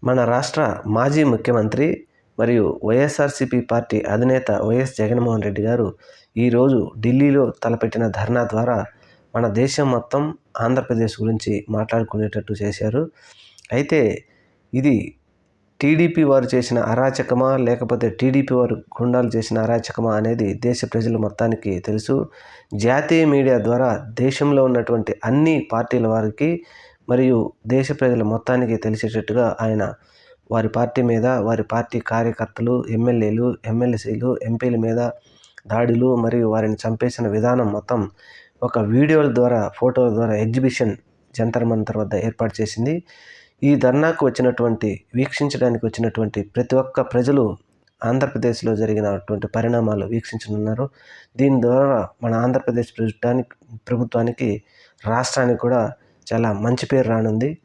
మన రాష్ట్ర మాజీ ముఖ్యమంత్రి మరియు వైఎస్ఆర్సీపీ పార్టీ అధినేత వైఎస్ జగన్మోహన్ రెడ్డి గారు ఈరోజు ఢిల్లీలో తలపెట్టిన ధర్నా ద్వారా మన దేశం మొత్తం ఆంధ్రప్రదేశ్ గురించి మాట్లాడుకునేటట్టు చేశారు. అయితే ఇది టీడీపీ వారు చేసిన అరాచకమా, లేకపోతే టీడీపీ వారు గుండాలు చేసిన అరాచకమా అనేది దేశ ప్రజలు మొత్తానికి తెలుసు. జాతీయ మీడియా ద్వారా దేశంలో ఉన్నటువంటి అన్ని పార్టీల వారికి మరియు దేశ ప్రజల మొత్తానికి తెలిసేటట్టుగా ఆయన వారి పార్టీ మీద, వారి పార్టీ కార్యకర్తలు, ఎమ్మెల్యేలు, ఎమ్మెల్సీలు, ఎంపీల మీద దాడులు మరియు వారిని చంపేసిన విధానం మొత్తం ఒక వీడియోల ద్వారా, ఫోటోల ద్వారా ఎగ్జిబిషన్ జంతర్ మంతర్ వద్ద ఏర్పాటు చేసింది. ఈ ధర్నాకు వీక్షించడానికి వచ్చినటువంటి ప్రతి ఒక్క ప్రజలు ఆంధ్రప్రదేశ్లో జరిగినటువంటి పరిణామాలు వీక్షించనున్నారు. దీని ద్వారా మన ఆంధ్రప్రదేశ్ ప్రభుత్వానికి, రాష్ట్రానికి కూడా చాలా మంచి పేరు రానుంది.